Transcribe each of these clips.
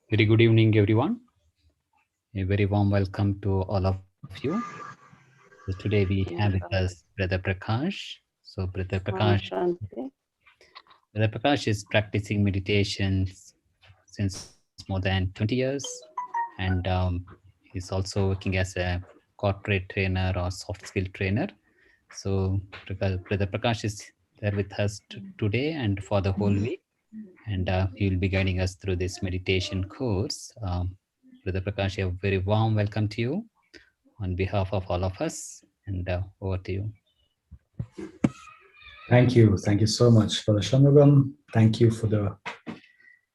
Very good evening, everyone. A very warm welcome to all of you. So today we have with us Brother Prakash. So Brother Prakash is practicing meditations since more than 20 years, and he's also working as a corporate trainer or soft skill trainer. So Brother Prakash is there with us today and for the whole week, and he will be guiding us through this meditation course. Brother Prakash, a very warm welcome to you on behalf of all of us, and over to you. Thank you. Thank you so much for the Shanmugam. Thank you for the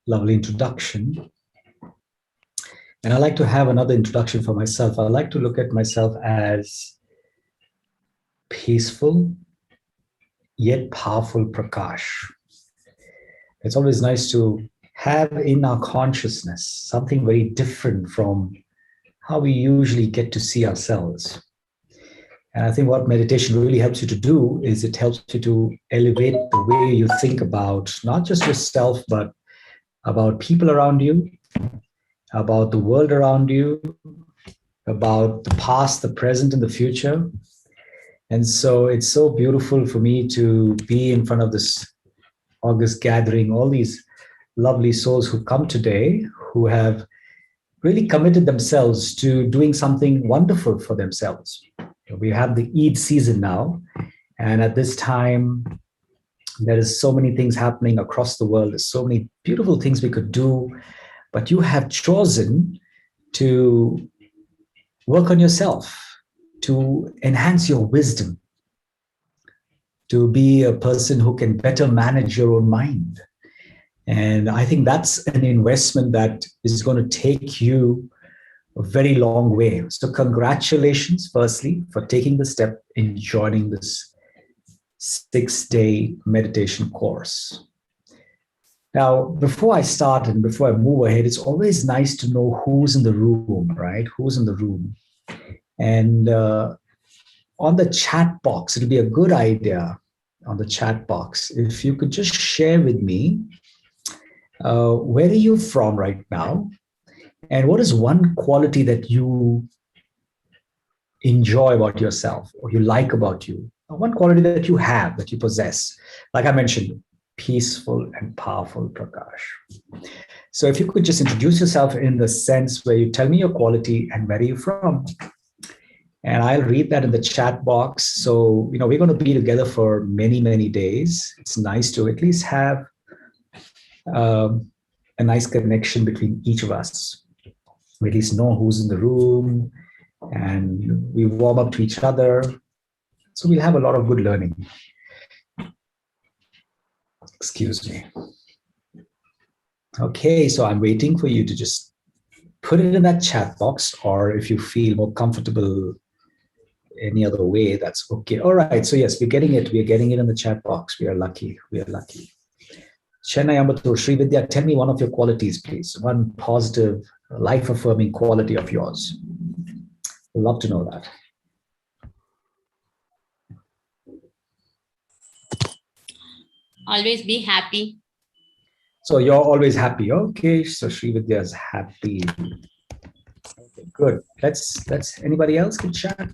lovely introduction. And I'd like to have another introduction for myself. I like to look at myself as peaceful yet powerful Prakash. It's always nice to have in our consciousness something very different from how we usually get to see ourselves. And I think what meditation really helps you to do is it helps you to elevate the way you think about not just yourself, but about people around you, about the world around you, about the past, the present, and the future. And so it's so beautiful for me to be in front of this August gathering, all these lovely souls who come today, who have really committed themselves to doing something wonderful for themselves. We have the Eid season now, and at this time, there is so many things happening across the world. There's so many beautiful things we could do, but you have chosen to work on yourself, to enhance your wisdom, to be a person who can better manage your own mind. And I think that's an investment that is going to take you a very long way. So congratulations, firstly, for taking the step in joining this 6-day meditation course. Now, before I start and before I move ahead, it's always nice to know who's in the room, right? Who's in the room? And on the chat box, it'll be a good idea on the chat box if you could just share with me where are you from right now? And what is one quality that you enjoy about yourself or you like about you? One quality that you have, that you possess. Like I mentioned, peaceful and powerful Prakash. So if you could just introduce yourself in the sense where you tell me your quality and where are you from? And I'll read that in the chat box. So, we're going to be together for many, many days. It's nice to at least have a nice connection between each of us. We at least know who's in the room and we warm up to each other. So we'll have a lot of good learning. Excuse me. Okay, so I'm waiting for you to just put it in that chat box, or if you feel more comfortable any other way, that's okay. All right, so yes, we're getting it. We're getting it in the chat box. We are lucky. We are lucky. Chennai Ambatur, Sri Vidya, tell me one of your qualities, please. One positive, life-affirming quality of yours. I'd love to know that. Always be happy. So you're always happy. Okay, so Sri Vidya is happy. Okay, good. Let's anybody else can chat?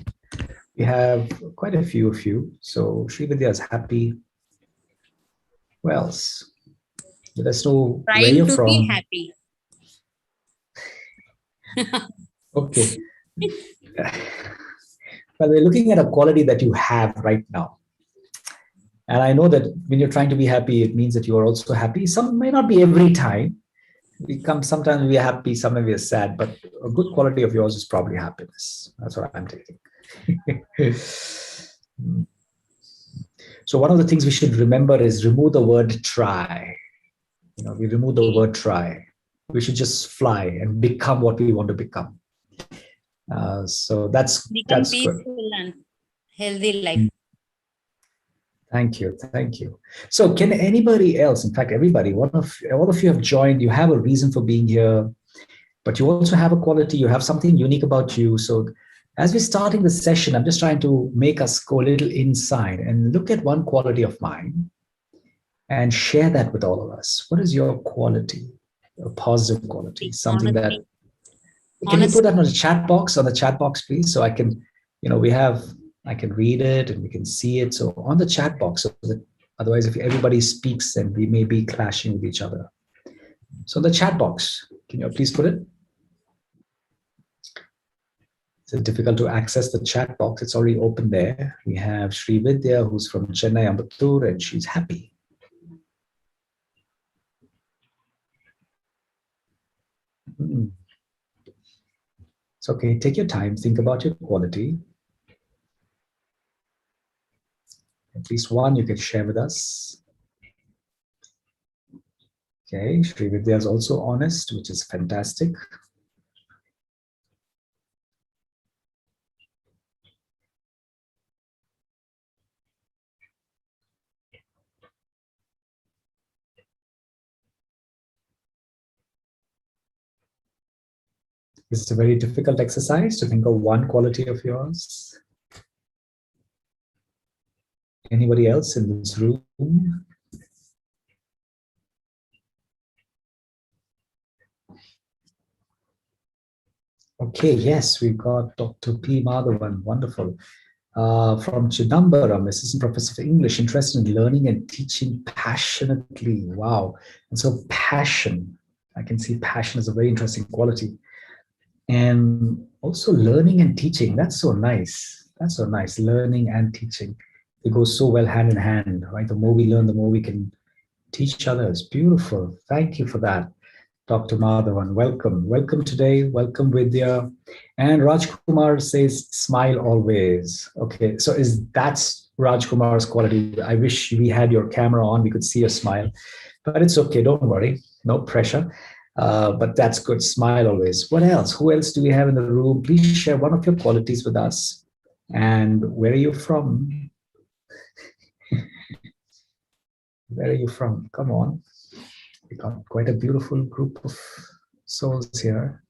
We have quite a few of you. So Sri Vidya is happy. Who else? Let us know where you're from. Trying to be happy. Okay. Well, we're looking at a quality that you have right now. And I know that when you're trying to be happy, it means that you are also happy. Some may not be every time. Sometimes we are happy, sometimes we are sad, but a good quality of yours is probably happiness. That's what I'm taking. So one of the things we should remember is remove the word try. We remove the word try. We should just fly and become what we want to become. So that's peaceful good. And healthy life. Thank you. So can anybody else, in fact, everybody, all of you have joined, you have a reason for being here, but you also have a quality, you have something unique about you. So as we're starting the session, I'm just trying to make us go a little inside and look at one quality of mine and share that with all of us. What is your quality? a positive quality, something that. Honesty. Can you put that Honesty. on the chat box, please, so I can, I can read it and we can see it. So on the chat box, so that otherwise, if everybody speaks, then we may be clashing with each other. So the chat box, can you please put it? It's difficult to access the chat box. It's already open there. We have Sri Vidya, who's from Chennai, Ambattur, and she's happy. It's okay. Take your time. Think about your quality. At least one you can share with us. Okay, Sri Vidya is also honest, which is fantastic. This is a very difficult exercise to think of one quality of yours. Anybody else in this room? Okay, yes, we got Dr. P. Madhavan, wonderful. From Chidambaram, Assistant Professor of English, interested in learning and teaching passionately. Wow. And so passion, I can see passion is a very interesting quality. And also learning and teaching, that's so nice. That's so nice, learning and teaching. They go so well hand in hand, right? The more we learn, the more we can teach others. Beautiful. Thank you for that, Dr. Madhavan. Welcome. Welcome today. Welcome, Vidya. And Rajkumar says, smile always. Okay, so that's Rajkumar's quality. I wish we had your camera on. We could see your smile. But it's okay. Don't worry. No pressure. But that's good. Smile always. What else? Who else do we have in the room? Please share one of your qualities with us. And where are you from? Where are you from? Come on. We got quite a beautiful group of souls here.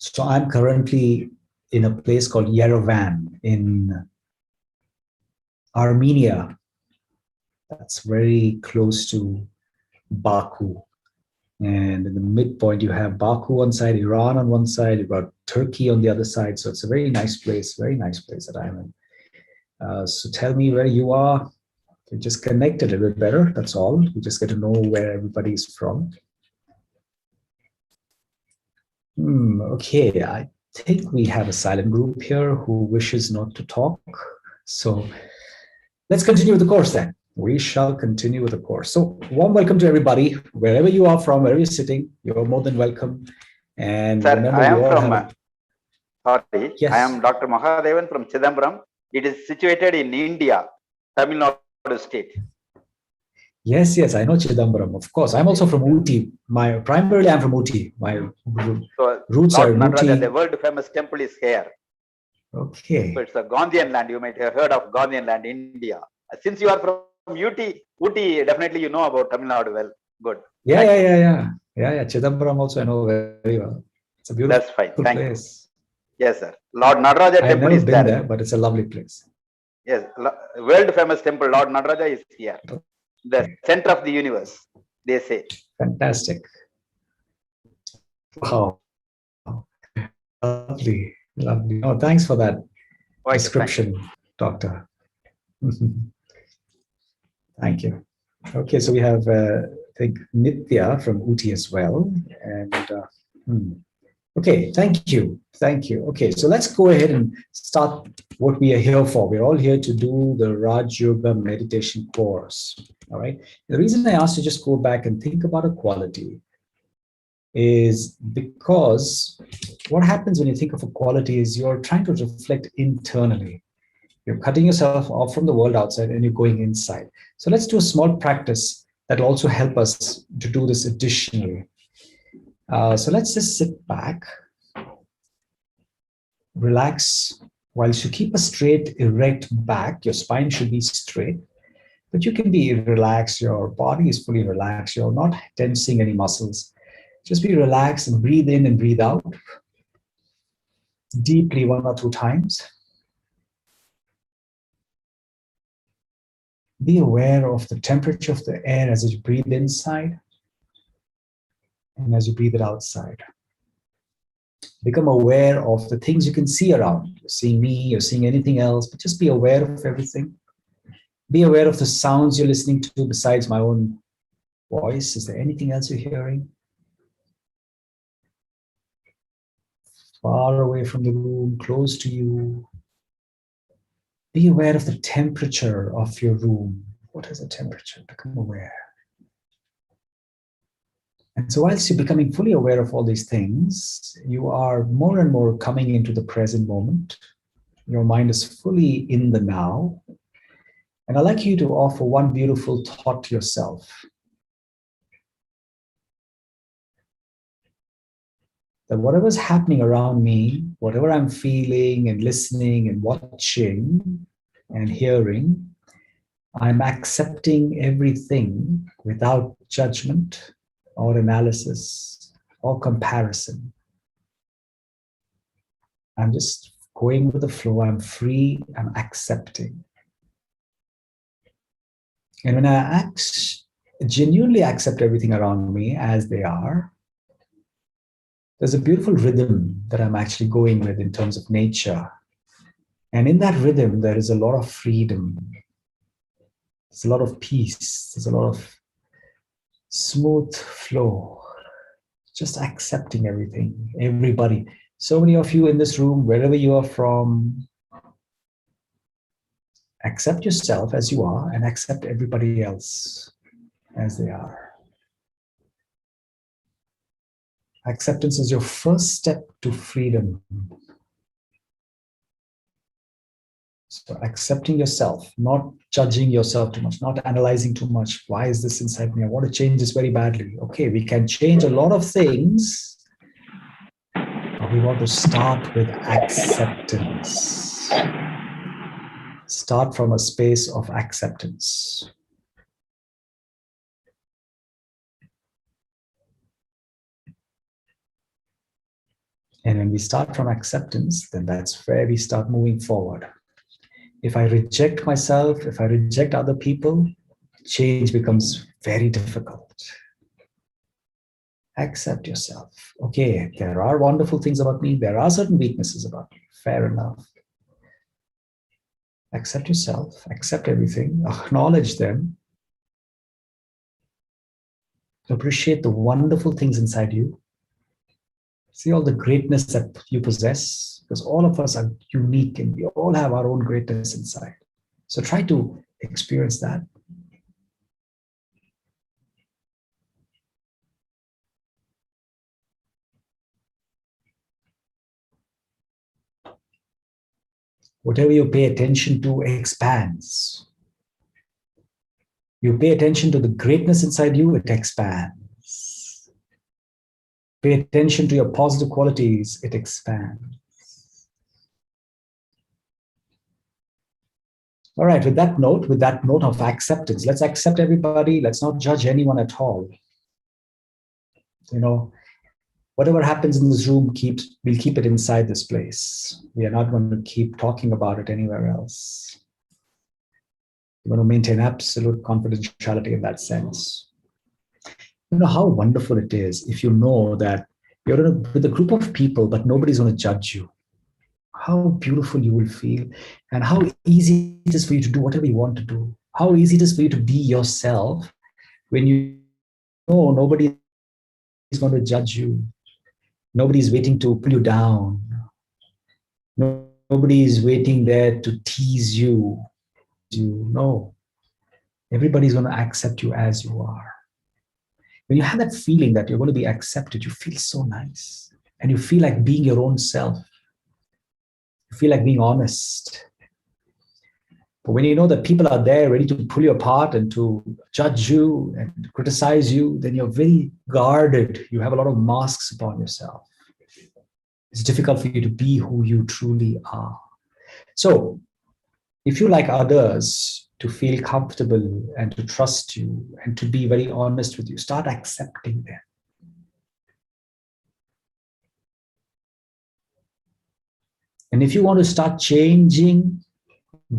So I'm currently in a place called Yerevan in Armenia. That's very close to Baku. And in the midpoint, you have Baku on side, Iran on one side, you've got Turkey on the other side. So it's a very nice place that I'm in. So tell me where you are. You just connect a little bit better, that's all. You just get to know where everybody's from. Okay, I think we have a silent group here who wishes not to talk. So let's continue with the course then. We shall continue with the course. So warm welcome to everybody, wherever you are from, wherever you're sitting, you're more than welcome. And sir, remember, I am you all from, have sorry, yes. I am Dr. Mahadevan from Chidambaram. It is situated in India, Tamil Nadu state. Yes, I know Chidambaram, of course. I'm also from Ooty. Primarily, I'm from Ooty. My roots Lord are in Nataraja, Ooty. the world famous temple is here. Okay. So it's a Gandhian land. You might have heard of Gandhian land, India. Since you are from Ooty, definitely you know about Tamil Nadu well. Good. Yeah. Chidambaram also I know very well. It's a beautiful That's fine. Thank place. you. Yes, sir. Lord Nataraja I've temple never is been there. there, but it's a lovely place. Yes, world famous temple, Lord Nataraja is here. The center of the universe, they say. Fantastic. Wow. Lovely. Oh, thanks for that description, Doctor. Thank you. Okay, so we have, I think, Nitya from Ooty as well. And okay, thank you. Okay, so let's go ahead and start what we are here for. We're all here to do the RajaYoga meditation course. All right. The reason I asked you just go back and think about a quality is because what happens when you think of a quality is you're trying to reflect internally. You're cutting yourself off from the world outside and you're going inside. So let's do a small practice that will also help us to do this additionally. So let's just sit back, relax. While you keep a straight, erect back, your spine should be straight. But you can be relaxed, your body is fully relaxed, you're not tensing any muscles. Just be relaxed and breathe in and breathe out deeply 1 or 2 times. Be aware of the temperature of the air as you breathe inside and as you breathe it outside. Become aware of the things you can see around. You're seeing me, you're seeing anything else, but just be aware of everything. Be aware of the sounds you're listening to besides my own voice. Is there anything else you're hearing? Far away from the room, close to you. Be aware of the temperature of your room. What is the temperature? Become aware. And so whilst you're becoming fully aware of all these things, you are more and more coming into the present moment. Your mind is fully in the now. And I'd like you to offer one beautiful thought to yourself. That whatever's happening around me, whatever I'm feeling and listening and watching and hearing, I'm accepting everything without judgment or analysis or comparison. I'm just going with the flow. I'm free. I'm accepting. And when I genuinely accept everything around me as they are, there's a beautiful rhythm that I'm actually going with in terms of nature. And in that rhythm, there is a lot of freedom. There's a lot of peace. There's a lot of smooth flow. Just accepting everything, everybody. So many of you in this room, wherever you are from, accept yourself as you are and accept everybody else as they are. Acceptance is your first step to freedom. So accepting yourself, not judging yourself too much, not analyzing too much. Why is this inside me? I want to change this very badly. Okay, we can change a lot of things. But we want to start with acceptance. Start from a space of acceptance. And when we start from acceptance, then that's where we start moving forward. If I reject myself, if I reject other people, change becomes very difficult. Accept yourself. Okay, there are wonderful things about me. There are certain weaknesses about me. Fair enough. Accept yourself. Accept everything. Acknowledge them. Appreciate the wonderful things inside you. See all the greatness that you possess, because all of us are unique and we all have our own greatness inside. So try to experience that. Whatever you pay attention to expands. You pay attention to the greatness inside you, it expands. Pay attention to your positive qualities, it expands. All right, with that note of acceptance, let's accept everybody. Let's not judge anyone at all. You know, whatever happens in this room, we'll keep it inside this place. We are not going to keep talking about it anywhere else. We're going to maintain absolute confidentiality in that sense. You know how wonderful it is if you know that you're with a group of people, but nobody's going to judge you. How beautiful you will feel, and how easy it is for you to do whatever you want to do. How easy it is for you to be yourself when you know nobody is going to judge you. Nobody is waiting to pull you down. Nobody is waiting there to tease you. No, everybody's going to accept you as you are. When you have that feeling that you're going to be accepted, you feel so nice, and you feel like being your own self. You feel like being honest. But when you know that people are there ready to pull you apart and to judge you and criticize you, then you're very guarded. You have a lot of masks upon yourself. It's difficult for you to be who you truly are. So if you, like others, to feel comfortable and to trust you and to be very honest with you. Start accepting them. And if you want to start changing,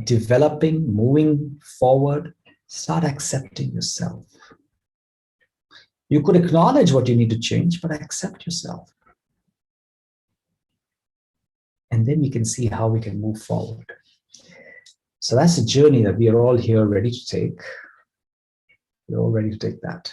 developing, moving forward, start accepting yourself. You could acknowledge what you need to change, but accept yourself. And then we can see how we can move forward. So that's a journey that we are all here ready to take. We're all ready to take that.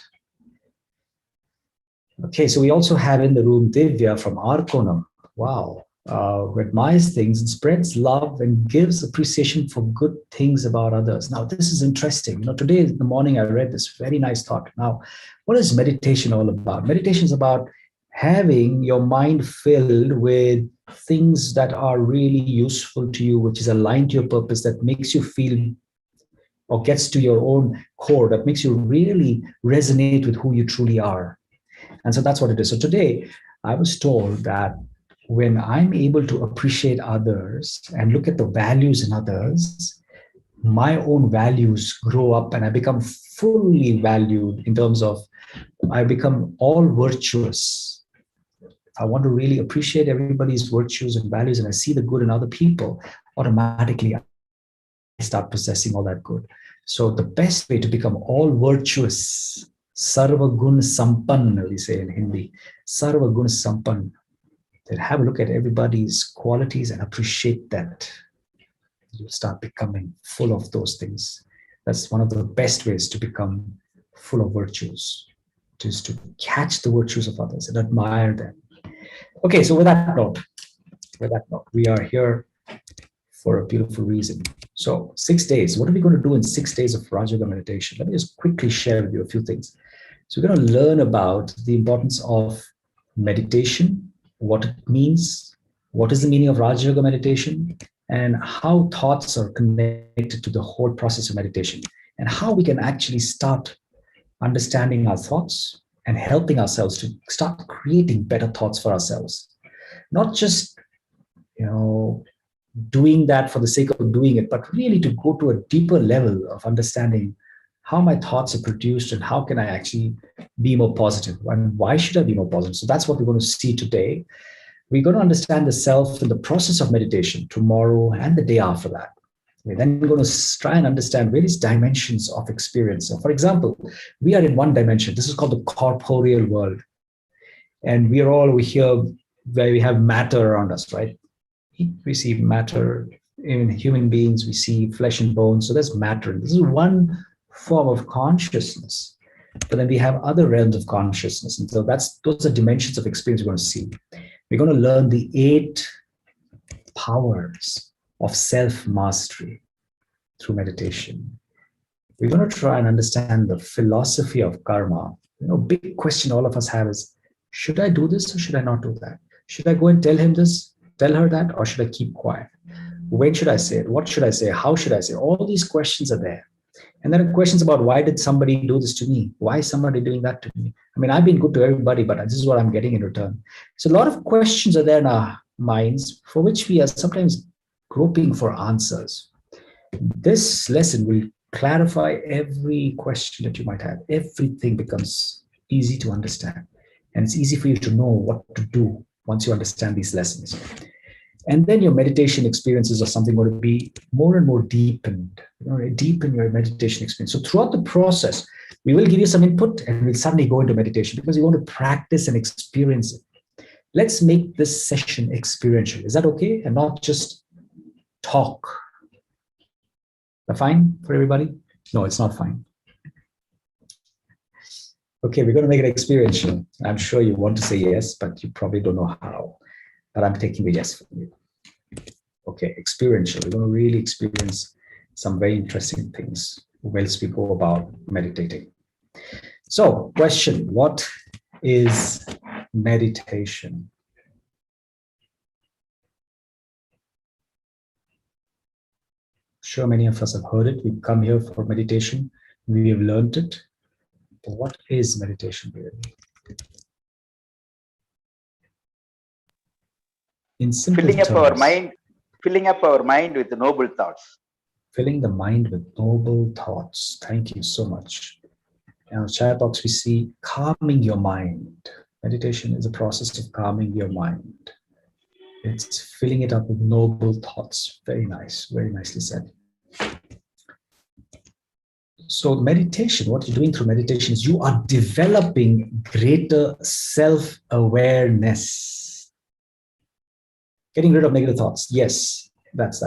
Okay, so we also have in the room Divya from Arkonam. Wow. Who admires things and spreads love and gives appreciation for good things about others. Now, this is interesting. Today in the morning, I read this very nice thought. Now, what is meditation all about? Meditation is about having your mind filled with things that are really useful to you, which is aligned to your purpose, that makes you feel or gets to your own core, that makes you really resonate with who you truly are. And so that's what it is. So today, I was told that when I'm able to appreciate others and look at the values in others, my own values grow up and I become fully valued in terms of I become all virtuous. I want to really appreciate everybody's virtues and values, and I see the good in other people. Automatically, I start possessing all that good. So the best way to become all virtuous, Sarva Gun Sampann, we say in Hindi, Sarva Gun Sampann, then have a look at everybody's qualities and appreciate that. You'll start becoming full of those things. That's one of the best ways to become full of virtues, is to catch the virtues of others and admire them. Okay, so with that note, we are here for a beautiful reason. So 6 days, what are we going to do in 6 days of RajaYoga meditation? Let me just quickly share with you a few things. So we're going to learn about the importance of meditation, what it means, what is the meaning of RajaYoga meditation, and how thoughts are connected to the whole process of meditation, and how we can actually start understanding our thoughts and helping ourselves to start creating better thoughts for ourselves. Not just, doing that for the sake of doing it, but really to go to a deeper level of understanding how my thoughts are produced and how can I actually be more positive, and why should I be more positive. So that's what we're going to see today. We're going to understand the self in the process of meditation tomorrow and the day after that. We're then going to try and understand various dimensions of experience. So for example, we are in one dimension. This is called the corporeal world. And we are all over here where we have matter around us, right? We see matter in human beings, we see flesh and bones. So there's matter. This is one form of consciousness. But then we have other realms of consciousness. And so those are dimensions of experience we're going to see. We're going to learn the 8 powers of self-mastery through meditation. We're going to try and understand the philosophy of karma. Big question all of us have is, should I do this or should I not do that? Should I go and tell him this, tell her that, or should I keep quiet? When should I say it? What should I say? How should I say it? All these questions are there. And then questions about why did somebody do this to me? Why is somebody doing that to me? I mean, I've been good to everybody, but this is what I'm getting in return. So a lot of questions are there in our minds for which we are sometimes groping for answers. This lesson will clarify every question that you might have. Everything becomes easy to understand. And it's easy for you to know what to do once you understand these lessons. And then your meditation experiences are something going to be more and more deepened. Deepen your meditation experience. So throughout the process, we will give you some input and we'll suddenly go into meditation because we want to practice and experience it. Let's make this session experiential. Is that okay? And not just talk. Is that fine for everybody? No, it's not fine. Okay, we're going to make it experiential. I'm sure you want to say yes, but you probably don't know how. But I'm taking the yes from you. Okay, experiential. We're going to really experience some very interesting things whilst we go about meditating. So, question, what is meditation? Sure, many of us have heard it. We've come here for meditation. We have learned it. But what is meditation really? In simple terms, filling up our mind with noble thoughts. filling the mind with noble thoughts. Thank you so much. Now, chat box, we see calming your mind. Meditation is a process of calming your mind. It's filling it up with noble thoughts. Very nice, very nicely said. So meditation, what you're doing through meditation is you are developing greater self-awareness. Getting rid of negative thoughts. Yes, that's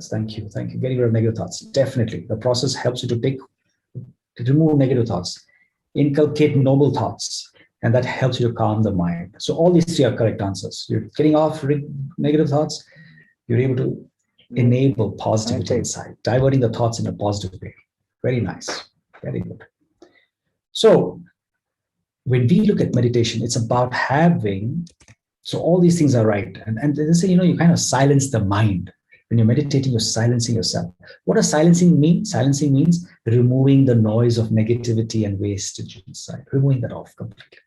thank you. Getting rid of negative thoughts. Definitely. The process helps you to remove negative thoughts, inculcate noble thoughts, and that helps you to calm the mind. So all these three are correct answers. You're getting off negative thoughts, you're able to enable positivity inside, diverting the thoughts in a positive way. Very nice. Very good. So when we look at meditation, it's about having, so all these things are right. And they say, you kind of silence the mind. When you're meditating, you're silencing yourself. What does silencing mean? Silencing means removing the noise of negativity and wastage inside, removing that off completely.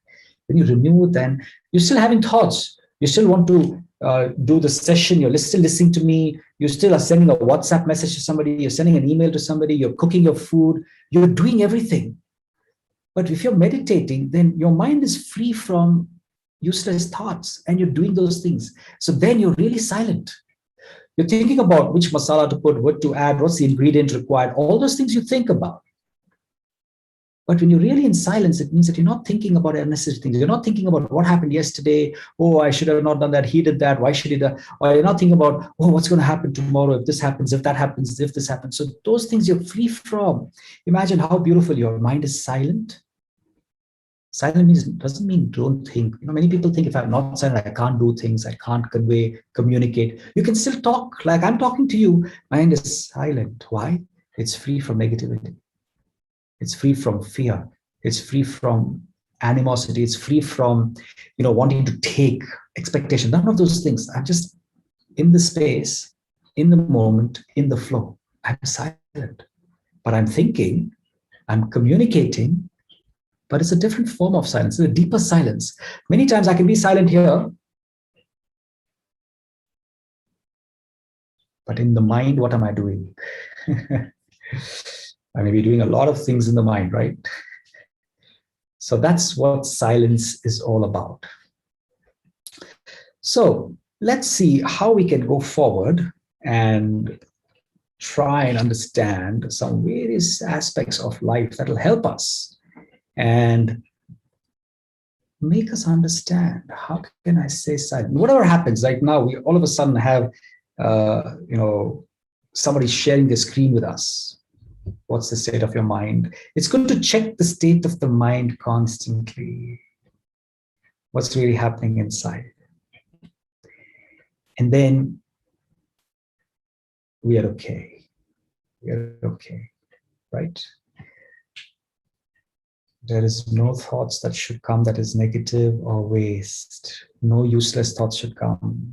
When you remove it, then you're still having thoughts. You still want to do the session. You're still listening to me. You still are sending a WhatsApp message to somebody. You're sending an email to somebody. You're cooking your food. You're doing everything. But if you're meditating, then your mind is free from useless thoughts and you're doing those things. So then you're really silent. You're thinking about which masala to put, what to add, what's the ingredient required, all those things you think about. But when you're really in silence, it means that you're not thinking about unnecessary things. You're not thinking about what happened yesterday. Oh, I should have not done that. He did that. Why should he do that? Or you're not thinking about, oh, what's going to happen tomorrow if this happens, if that happens, if this happens. So those things you're free from. Imagine how beautiful your mind is silent. Silent means doesn't mean don't think. Many people think if I'm not silent, I can't do things, I can't communicate. You can still talk like I'm talking to you. Mind is silent. Why? It's free from negativity. It's free from fear. It's free from animosity. It's free from, wanting to take expectation. None of those things. I'm just in the space, in the moment, in the flow. I'm silent, but I'm thinking, I'm communicating. But it's a different form of silence. It's a deeper silence. Many times I can be silent here, but in the mind, what am I doing? I may be doing a lot of things in the mind, right? So that's what silence is all about. So let's see how we can go forward and try and understand some various aspects of life that will help us and make us understand how can I stay silent. Whatever happens right now, we all of a sudden have, somebody sharing the screen with us. What's the state of your mind? It's good to check the state of the mind constantly. What's really happening inside? And then we are okay. We are okay, right? There is no thoughts that should come that is negative or waste. No useless thoughts should come.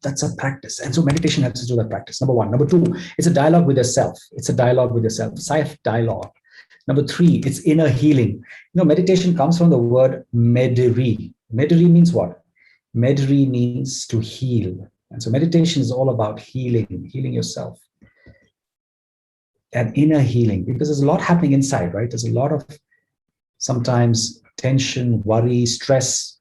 That's a practice. And so meditation helps us do that practice. Number one. Number two, it's a dialogue with yourself. It's a dialogue with yourself. Self-dialogue. Number three, it's inner healing. Meditation comes from the word medri. Medri means what? Medri means to heal. And so meditation is all about healing yourself. And inner healing, because there's a lot happening inside, right? There's a lot of sometimes tension, worry, stress.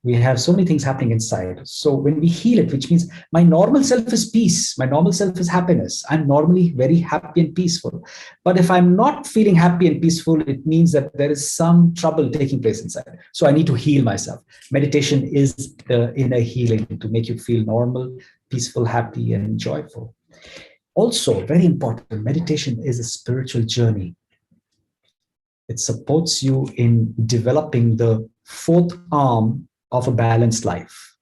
We have so many things happening inside. So when we heal it, which means my normal self is peace, my normal self is happiness. I'm normally very happy and peaceful. But if I'm not feeling happy and peaceful, it means that there is some trouble taking place inside. So I need to heal myself. Meditation is the inner healing to make you feel normal, peaceful, happy, and joyful. Also, very important, meditation is a spiritual journey. It supports you in developing the fourth arm of a balanced life.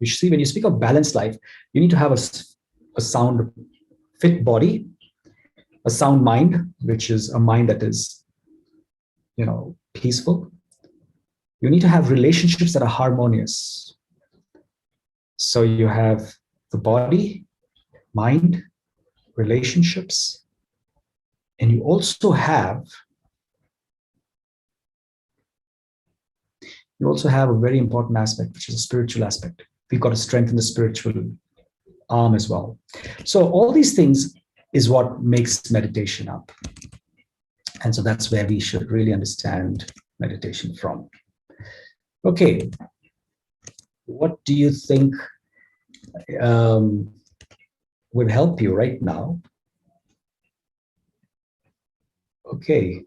You see, when you speak of balanced life, you need to have a sound, fit body, a sound mind, which is a mind that is, peaceful. You need to have relationships that are harmonious. So you have the body, mind, relationships, and you also have a very important aspect, which is a spiritual aspect. We've got to strengthen the spiritual arm as well. So all these things is what makes meditation up. And so that's where we should really understand meditation from. Okay, what do you think would help you right now? Okay.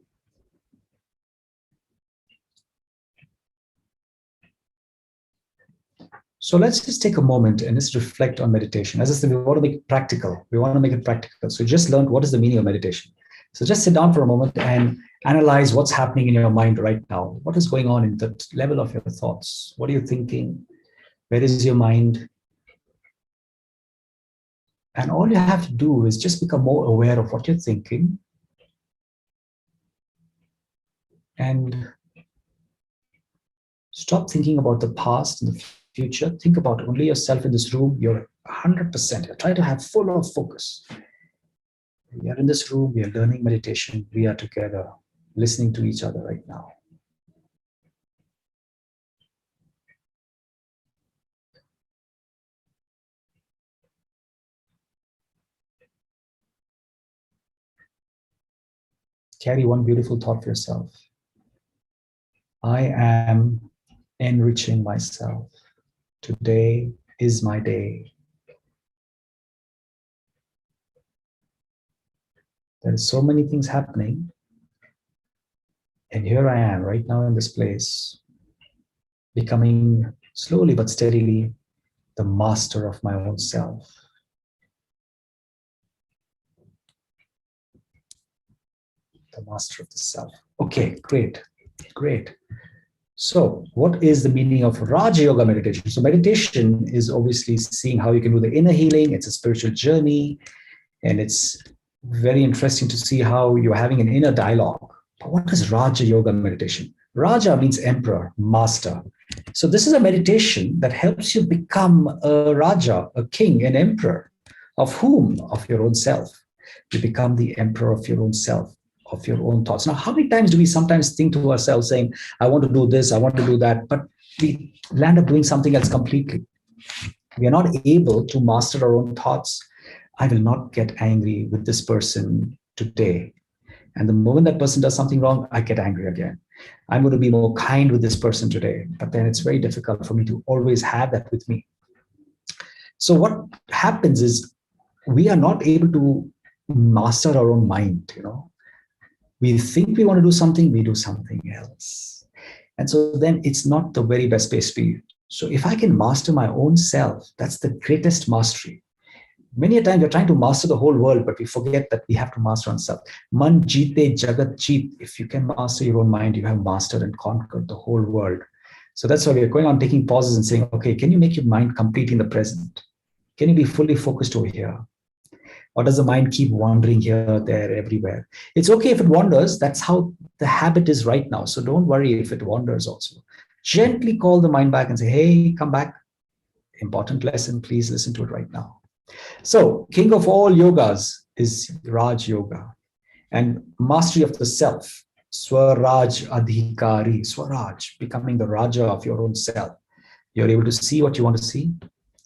So let's just take a moment and just reflect on meditation. As I said, we want to make it practical. We want to make it practical. So just learn what is the meaning of meditation. So just sit down for a moment and analyze what's happening in your mind right now. What is going on in the level of your thoughts? What are you thinking? Where is your mind? And all you have to do is just become more aware of what you're thinking. And stop thinking about the past and the future. Think about only yourself in this room. You're 100%. Try to have full of focus. We are in this room. We are learning meditation. We are together, listening to each other right now. Carry one beautiful thought for yourself. I am enriching myself. Today is my day. There are so many things happening. And here I am right now in this place, becoming slowly but steadily the master of my own self. The master of the self. Okay, great, great. So what is the meaning of RajaYoga meditation? So meditation is obviously seeing how you can do the inner healing. It's a spiritual journey. And it's very interesting to see how you're having an inner dialogue. But what is RajaYoga meditation? Raja means emperor, master. So this is a meditation that helps you become a Raja, a king, an emperor. Of whom? Of your own self. You become the emperor of your own self, of your own thoughts. Now, how many times do we sometimes think to ourselves saying, I want to do this, I want to do that, but we land up doing something else completely. We are not able to master our own thoughts. I will not get angry with this person today. And the moment that person does something wrong, I get angry again. I'm going to be more kind with this person today. But then it's very difficult for me to always have that with me. So what happens is we are not able to master our own mind, We think we want to do something, we do something else. And so then it's not the very best place for you. So if I can master my own self, that's the greatest mastery. Many a time we're trying to master the whole world, but we forget that we have to master ourselves. Man jeete jagat jeet. If you can master your own mind, you have mastered and conquered the whole world. So that's why we're going on taking pauses and saying, okay, can you make your mind complete in the present? Can you be fully focused over here? Or does the mind keep wandering here, there, everywhere? It's okay if it wanders. That's how the habit is right now. So don't worry if it wanders also. Gently call the mind back and say, hey, come back. Important lesson. Please listen to it right now. So, king of all yogas is Raj Yoga, and mastery of the self, Swaraj Adhikari, Swaraj, becoming the Raja of your own self. You're able to see what you want to see.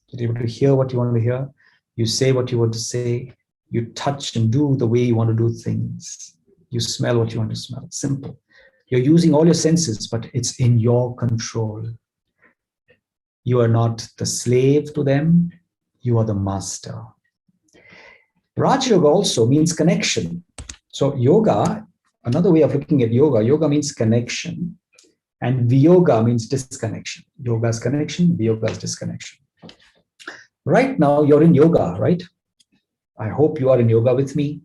You're able to hear what you want to hear. You say what you want to say. You touch and do the way you want to do things. You smell what you want to smell. Simple. You're using all your senses, but it's in your control. You are not the slave to them. You are the master. Raj Yoga also means connection. So yoga, another way of looking at yoga means connection. And viyoga means disconnection. Yoga is connection, viyoga is disconnection. Right now, you're in yoga, right? I hope you are in yoga with me,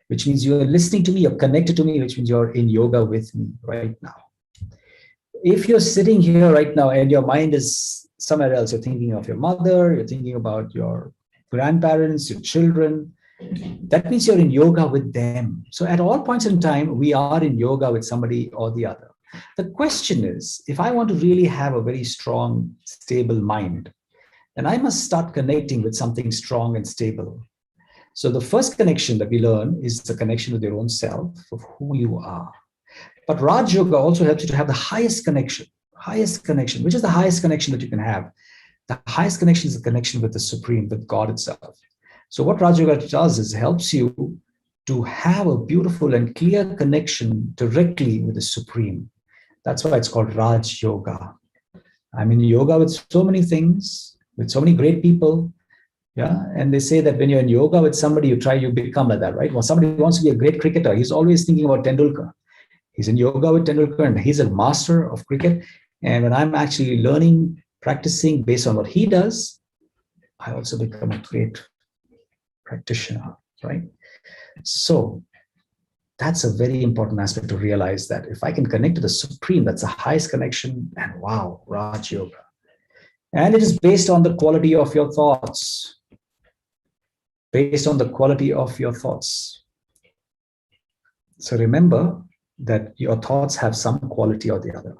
which means you're listening to me, you're connected to me, which means you're in yoga with me right now. If you're sitting here right now and your mind is somewhere else, you're thinking of your mother, you're thinking about your grandparents, your children, that means you're in yoga with them. So at all points in time, we are in yoga with somebody or the other. The question is, if I want to really have a very strong, stable mind, then I must start connecting with something strong and stable. So the first connection that we learn is the connection with your own self, of who you are. But Raj Yoga also helps you to have the highest connection, which is the highest connection that you can have. The highest connection is the connection with the Supreme, with God itself. So what Raj Yoga does is helps you to have a beautiful and clear connection directly with the Supreme. That's why it's called Raj Yoga. I'm in yoga with so many things, with so many great people. Yeah. And they say that when you're in yoga with somebody, you become like that, right? When somebody wants to be a great cricketer, he's always thinking about Tendulkar. He's in yoga with Tendulkar and he's a master of cricket. And when I'm actually learning, practicing based on what he does, I also become a great practitioner, right? So that's a very important aspect to realize, that if I can connect to the Supreme, that's the highest connection. And wow, Raj Yoga. And it is based on the quality of your thoughts. Based on the quality of your thoughts. So remember that your thoughts have some quality or the other.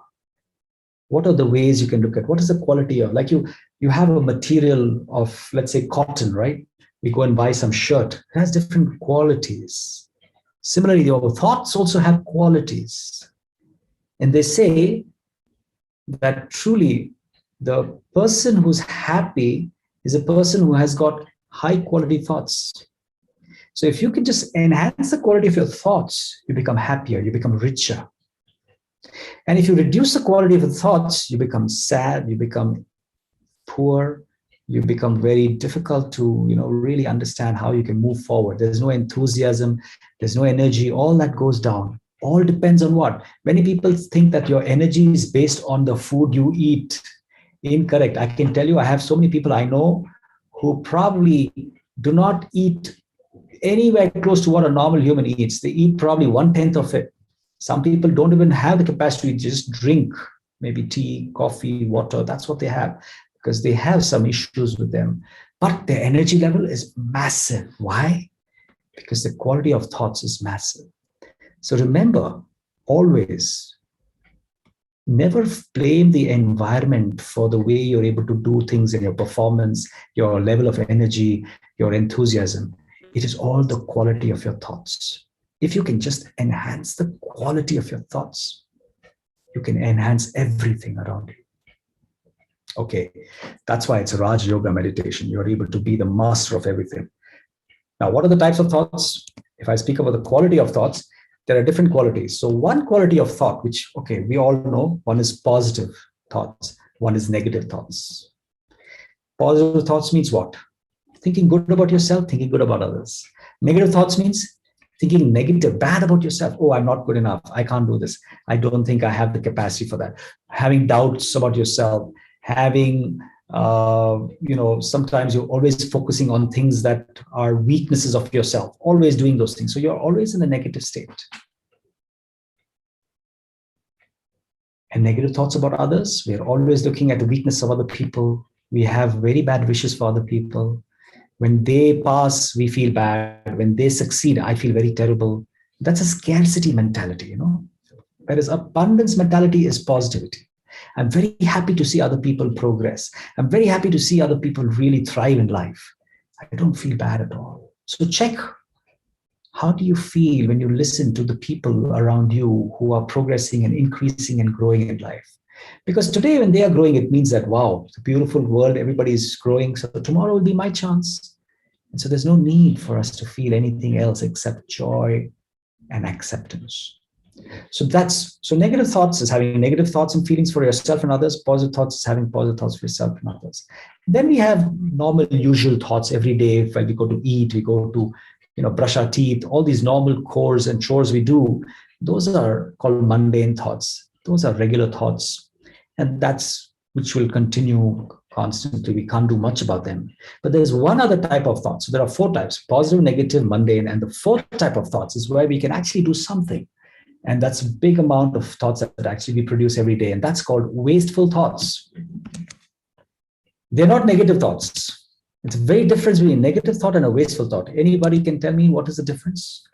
What are the ways you can look at? What is the quality of, like you have a material of, let's say, cotton, right? We go and buy some shirt. It has different qualities. Similarly, your thoughts also have qualities. And they say that truly the person who's happy is a person who has got high quality thoughts. So if you can just enhance the quality of your thoughts, you become happier, you become richer. And if you reduce the quality of the thoughts, you become sad, you become poor, you become very difficult to, really understand how you can move forward. There's no enthusiasm, there's no energy, all that goes down. All depends on what? Many people think that your energy is based on the food you eat. Incorrect. I can tell you, I have so many people I know who probably do not eat anywhere close to what a normal human eats. They eat probably 1/10 of it. Some people don't even have the capacity to just drink maybe tea, coffee, water. That's what they have, because they have some issues with them. But their energy level is massive. Why? Because the quality of thoughts is massive. So remember, always, never blame the environment for the way you're able to do things in your performance, your level of energy, your enthusiasm. It is all the quality of your thoughts. If you can just enhance the quality of your thoughts, you can enhance everything around you. Okay, that's why it's a Raj Yoga meditation. You're able to be the master of everything. Now, what are the types of thoughts? If I speak about the quality of thoughts, there are different qualities. So one quality of thought, which, okay, we all know, one is positive thoughts, one is negative thoughts. Positive thoughts means what? Thinking good about yourself, thinking good about others. Negative thoughts means thinking negative, bad about yourself. Oh, I'm not good enough. I can't do this. I don't think I have the capacity for that. Having doubts about yourself, having, sometimes you're always focusing on things that are weaknesses of yourself, always doing those things. So you're always in a negative state. And negative thoughts about others, we're always looking at the weakness of other people. We have very bad wishes for other people. When they pass, we feel bad. When they succeed, I feel very terrible. That's a scarcity mentality, Whereas abundance mentality is positivity. I'm very happy to see other people progress. I'm very happy to see other people really thrive in life. I don't feel bad at all. So check, how do you feel when you listen to the people around you who are progressing and increasing and growing in life? Because today when they are growing, it means that, wow, it's a beautiful world, everybody is growing. So tomorrow will be my chance. And so there's no need for us to feel anything else except joy and acceptance. So negative thoughts is having negative thoughts and feelings for yourself and others. Positive thoughts is having positive thoughts for yourself and others. Then we have normal, usual thoughts every day. When we go to eat, we go to, brush our teeth, all these normal chores and chores we do. Those are called mundane thoughts. Those are regular thoughts. And that's which will continue constantly. We can't do much about them. But there's one other type of thoughts. So there are 4 types: positive, negative, mundane. And the 4th type of thoughts is where we can actually do something. And that's a big amount of thoughts that actually we produce every day. And that's called wasteful thoughts. They're not negative thoughts. It's a very difference between a negative thought and a wasteful thought. Anybody can tell me what is the difference?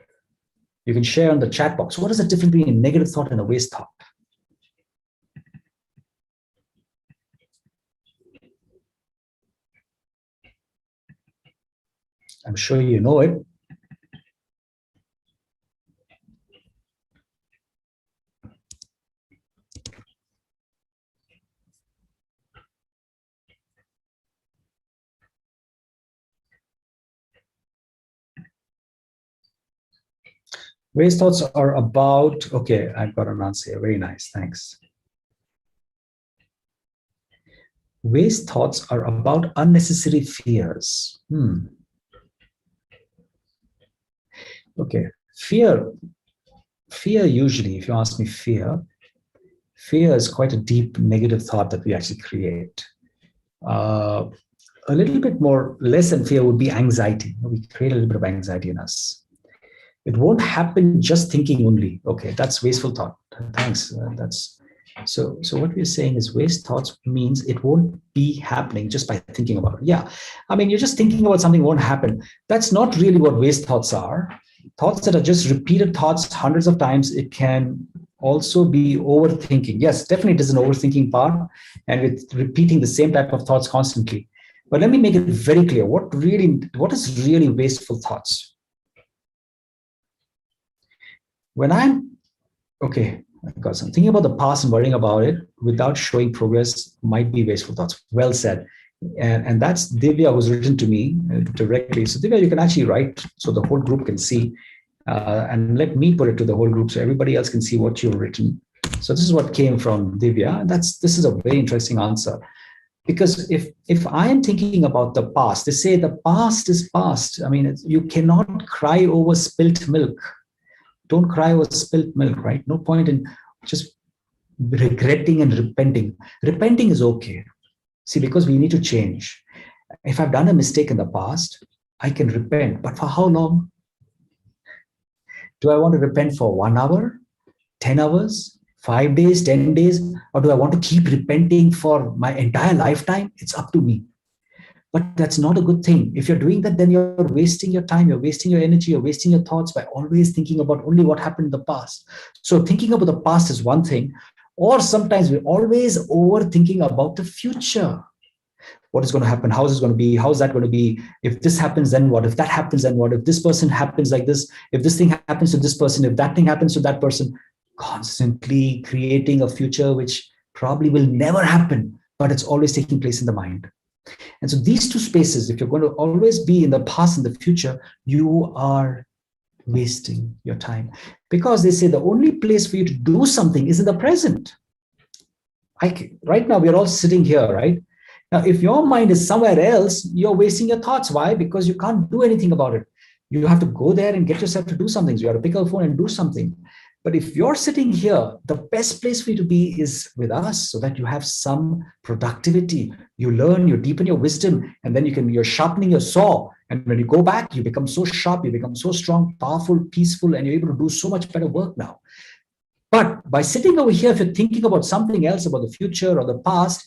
You can share on the chat box. What is the difference between a negative thought and a waste thought? I'm sure you know it. Waste thoughts are about, okay, I've got an answer here. Very nice. Thanks. Waste thoughts are about unnecessary fears. Okay. Fear usually, if you ask me, fear is quite a deep negative thought that we actually create. A little bit more, less than fear would be anxiety. We create a little bit of anxiety in us. It won't happen just thinking only. Okay, that's wasteful thought. Thanks. So what we're saying is waste thoughts means it won't be happening just by thinking about it. Yeah, I mean, you're just thinking about something won't happen. That's not really what waste thoughts are. Thoughts that are just repeated thoughts hundreds of times. It can also be overthinking. Yes, definitely there's an overthinking part, and with repeating the same type of thoughts constantly. But let me make it very clear. What is really wasteful thoughts? When I'm because I'm thinking about the past and worrying about it without showing progress might be wasteful thoughts. Well said. And that's Divya, who's written to me directly. So Divya, you can actually write so the whole group can see, and let me put it to the whole group so everybody else can see what you've written. So this is what came from Divya. This is a very interesting answer. Because if I am thinking about the past, they say the past is past. I mean, you cannot cry over spilt milk. Don't cry over spilt milk, right? No point in just regretting and repenting. Repenting is okay. See, because we need to change. If I've done a mistake in the past, I can repent. But for how long? Do I want to repent for 1 hour, 10 hours, 5 days, 10 days? Or do I want to keep repenting for my entire lifetime? It's up to me. But that's not a good thing. If you're doing that, then you're wasting your time, you're wasting your energy, you're wasting your thoughts by always thinking about only what happened in the past. So thinking about the past is one thing, or sometimes we're always overthinking about the future. What is going to happen? How is it going to be? How is that going to be? If this happens, then what? If that happens, then what? If this person happens like this, if this thing happens to this person, if that thing happens to that person, constantly creating a future which probably will never happen, but it's always taking place in the mind. And so these two spaces, if you're going to always be in the past and the future, you are wasting your time. Because they say the only place for you to do something is in the present. Right now, we're all sitting here, right? Now, if your mind is somewhere else, you're wasting your thoughts. Why? Because you can't do anything about it. You have to go there and get yourself to do something. So you have to pick up a phone and do something. But if you're sitting here, the best place for you to be is with us so that you have some productivity. You learn, you deepen your wisdom, and then you're sharpening your saw. And when you go back, you become so sharp, you become so strong, powerful, peaceful, and you're able to do so much better work now. But by sitting over here, if you're thinking about something else, about the future or the past,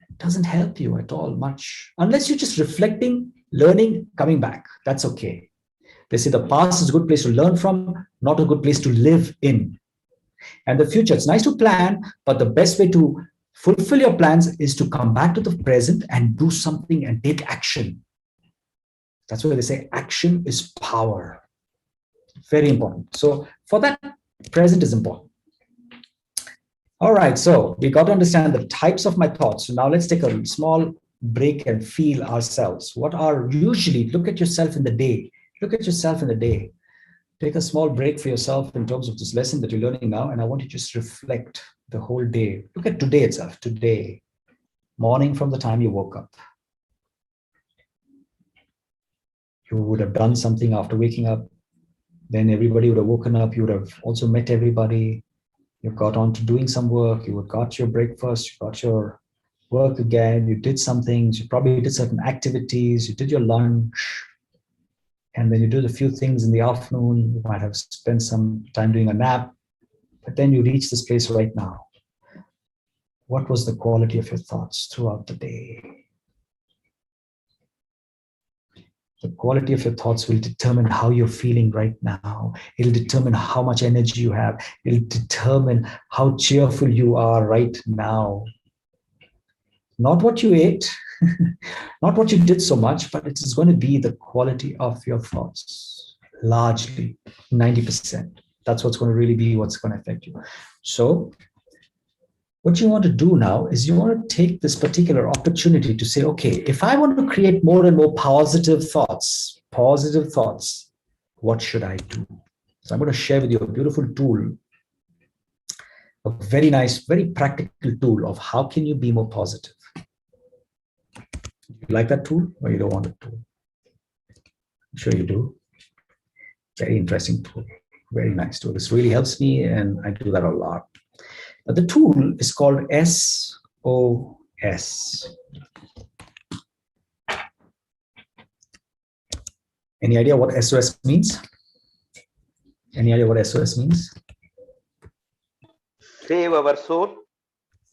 it doesn't help you at all much. Unless you're just reflecting, learning, coming back. That's okay. They say the past is a good place to learn from, not a good place to live in. And the future, it's nice to plan, but the best way to fulfill your plans is to come back to the present and do something and take action. That's why they say action is power. Very important. So for that, present is important. All right, so we got to understand the types of my thoughts. So now let's take a small break and feel ourselves. What are usually, look at yourself in the day. Look at yourself in the day. Take a small break for yourself in terms of this lesson that you're learning now. And I want you to just reflect the whole day. Look at today itself, today, morning from the time you woke up. You would have done something after waking up. Then everybody would have woken up. You would have also met everybody. You got on to doing some work. You got your breakfast. You got your work again. You did some things. You probably did certain activities. You did your lunch. And then you did a few things in the afternoon. You might have spent some time doing a nap. But then you reach this place right now. What was the quality of your thoughts throughout the day? The quality of your thoughts will determine how you're feeling right now. It'll determine how much energy you have. It'll determine how cheerful you are right now. Not what you ate, not what you did so much, but it is going to be the quality of your thoughts. Largely, 90%. That's what's going to really be what's going to affect you. So what you want to do now is you want to take this particular opportunity to say, okay, if I want to create more and more positive thoughts, what should I do? So I'm going to share with you a beautiful tool, a very nice, very practical tool of how can you be more positive. You like that tool or you don't want a tool? I'm sure you do. Very interesting tool. Very nice tool. This really helps me and I do that a lot. But the tool is called SOS. Any idea what SOS means? Any idea what SOS means? Save our soul.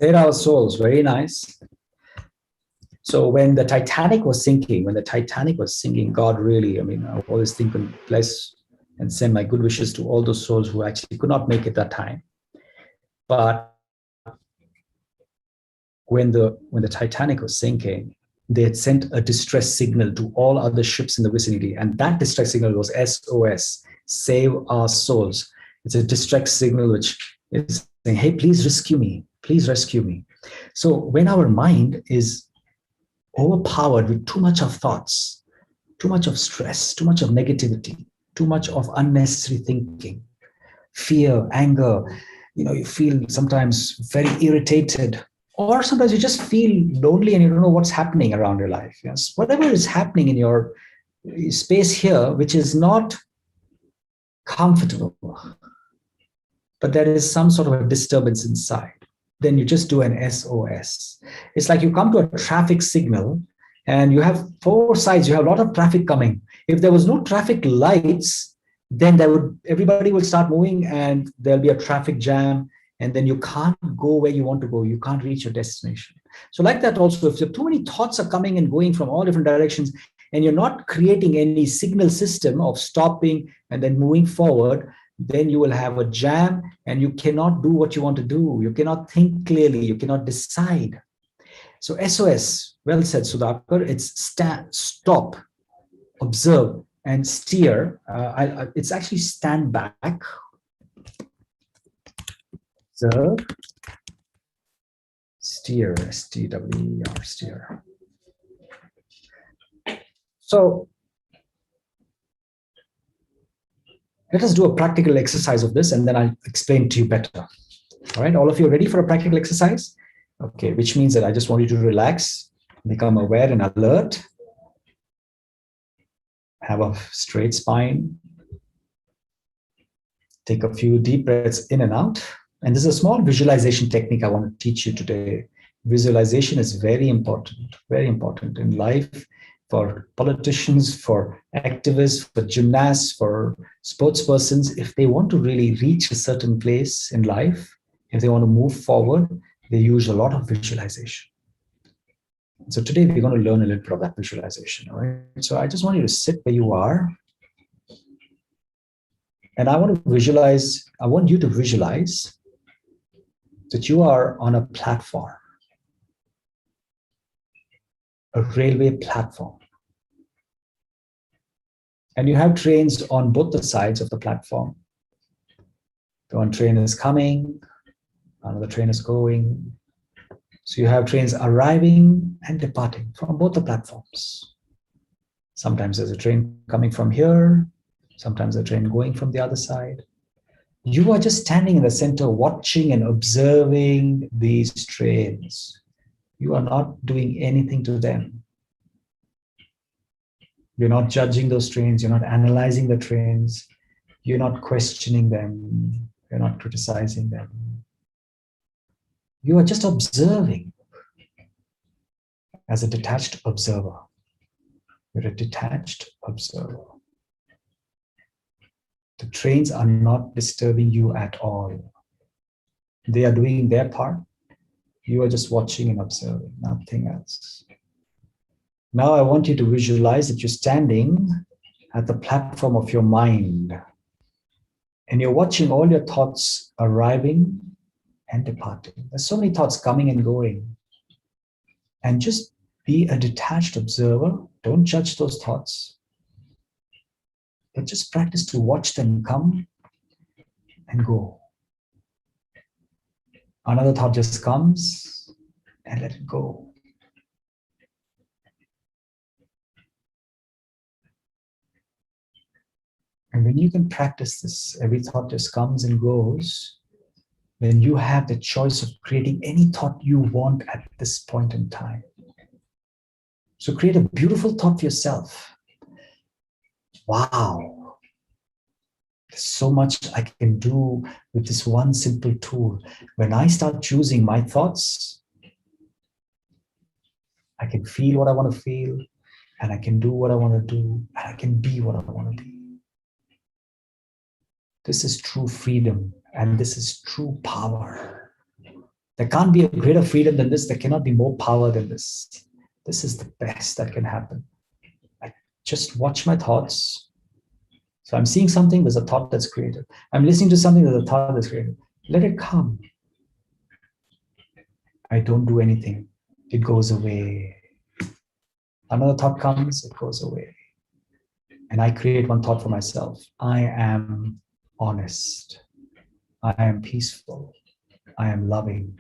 Save our souls. Very nice. So when the Titanic was sinking, God really, I always think and bless and send my good wishes to all those souls who actually could not make it that time. But when the Titanic was sinking, they had sent a distress signal to all other ships in the vicinity. And that distress signal was SOS, save our souls. It's a distress signal which is saying, hey, please rescue me. Please rescue me. So when our mind is overpowered with too much of thoughts, too much of stress, too much of negativity, too much of unnecessary thinking, fear, anger, you feel sometimes very irritated, or sometimes you just feel lonely and you don't know what's happening around your life. Yes, whatever is happening in your space here, which is not comfortable, but there is some sort of a disturbance inside, then you just do an SOS. It's like you come to a traffic signal and you have four sides, you have a lot of traffic coming. If there was no traffic lights, then everybody will start moving and there'll be a traffic jam, and then you can't go where you want to go. You can't reach your destination. So like that also, if too many thoughts are coming and going from all different directions, and you're not creating any signal system of stopping and then moving forward, then you will have a jam and you cannot do what you want to do. You cannot think clearly. You cannot decide. So SOS, well said, Sudhakar, it's stop, observe, and steer. It's actually stand back, observe, steer, S-T-W-E-R, steer. So let us do a practical exercise of this, and then I'll explain to you better. All right, all of you ready for a practical exercise? Okay, which means that I just want you to relax, become aware and alert, have a straight spine, take a few deep breaths in and out. And this is a small visualization technique I want to teach you today. Visualization is very important in life, for politicians, for activists, for gymnasts, for sports persons. If they want to really reach a certain place in life, if they want to move forward, they use a lot of visualization. So today we're going to learn a little bit of that visualization. All right. So I just want you to sit where you are. And I want you to visualize that you are on a platform, a railway platform. And you have trains on both the sides of the platform. One train is coming, another train is going. So you have trains arriving and departing from both the platforms. Sometimes there's a train coming from here, sometimes a train going from the other side. You are just standing in the center, watching and observing these trains. You are not doing anything to them. You're not judging those trains. You're not analyzing the trains. You're not questioning them. You're not criticizing them. You are just observing as a detached observer. You're a detached observer. The trains are not disturbing you at all. They are doing their part. You are just watching and observing, nothing else. Now I want you to visualize that you're standing at the platform of your mind and you're watching all your thoughts arriving and departing. There's so many thoughts coming and going. And just be a detached observer. Don't judge those thoughts. But just practice to watch them come and go. Another thought just comes and let it go. And when you can practice this, every thought just comes and goes, then you have the choice of creating any thought you want at this point in time. So create a beautiful thought for yourself. Wow, there's so much I can do with this one simple tool. When I start choosing my thoughts, I can feel what I want to feel, and I can do what I want to do, and I can be what I want to be. This is true freedom, and this is true power. There can't be a greater freedom than this. There cannot be more power than this. This is the best that can happen. I just watch my thoughts. So I'm seeing something, there's a thought that's created. I'm listening to something, there's a thought that's created. Let it come. I don't do anything. It goes away. Another thought comes, it goes away. And I create one thought for myself. I am honest. I am peaceful. I am loving.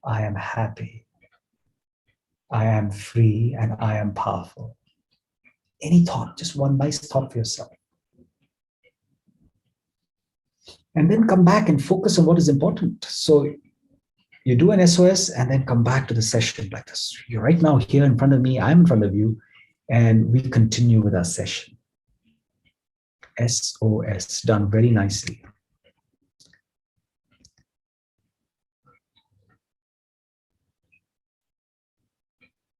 I am happy. I am free and I am powerful. Any thought, just one nice thought for yourself. And then come back and focus on what is important. So you do an SOS and then come back to the session like this. You're right now here in front of me, I'm in front of you, and we continue with our session. SOS, done very nicely.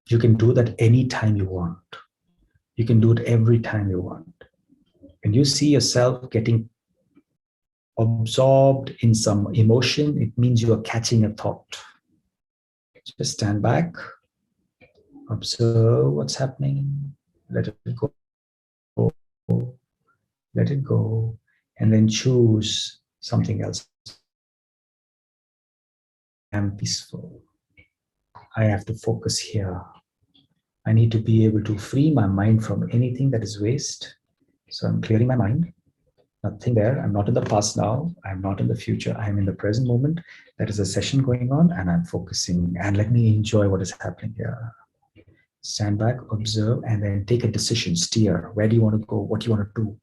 You can do that anytime you want. You can do it every time you want. When you see yourself getting absorbed in some emotion, it means you are catching a thought. Just stand back, observe what's happening, let it go, let it go, and then choose something else. I am peaceful. I have to focus here. I need to be able to free my mind from anything that is waste. So I'm clearing my mind. Nothing there. I'm not in the past now. I'm not in the future. I'm in the present moment. There is a session going on and I'm focusing. And let me enjoy what is happening here. Stand back, observe, and then take a decision, steer. Where do you want to go? What do you want to do?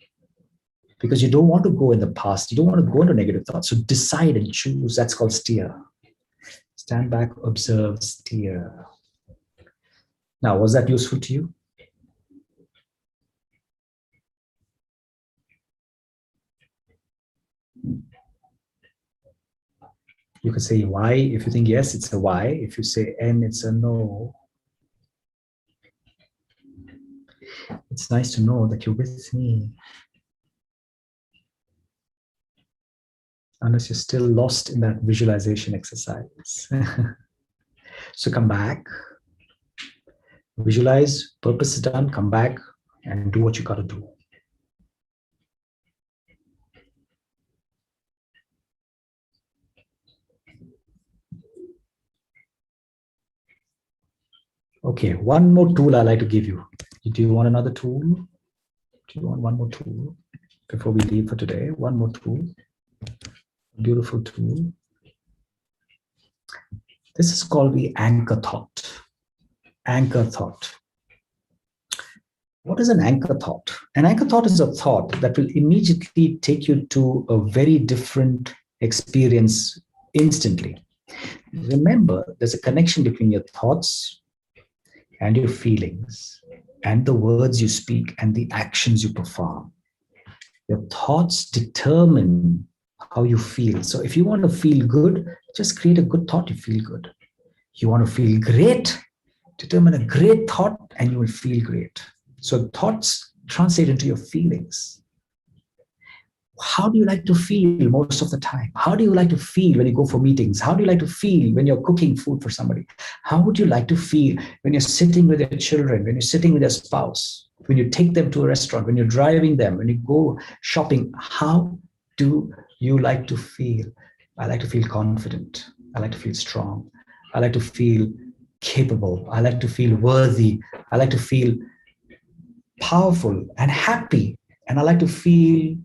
Because you don't want to go in the past. You don't want to go into negative thoughts. So decide and choose. That's called steer. Stand back, observe, steer. Now, was that useful to you? You could say why. If you think yes, it's a why. If you say N, it's a no. It's nice to know that you're with me. Unless you're still lost in that visualization exercise. So come back. Visualize, purpose is done, come back and do what you got to do. Okay, one more tool I'd like to give you. Do you want another tool? Do you want one more tool before we leave for today? One more tool. Beautiful tool. This is called the anchor thought. Anchor thought. What is an anchor thought? An anchor thought is a thought that will immediately take you to a very different experience instantly. Remember, there's a connection between your thoughts and your feelings and the words you speak and the actions you perform. Your thoughts determine how you feel. So if you want to feel good, just create a good thought, you feel good. You want to feel great, determine a great thought and you will feel great. So thoughts translate into your feelings. How do you like to feel most of the time? How do you like to feel when you go for meetings? How do you like to feel when you're cooking food for somebody? How would you like to feel when you're sitting with your children, when you're sitting with your spouse, when you take them to a restaurant, when you're driving them, when you go shopping? How do you like to feel? I like to feel confident. I like to feel strong. I like to feel capable. I like to feel worthy. I like to feel powerful and happy. And I like to feel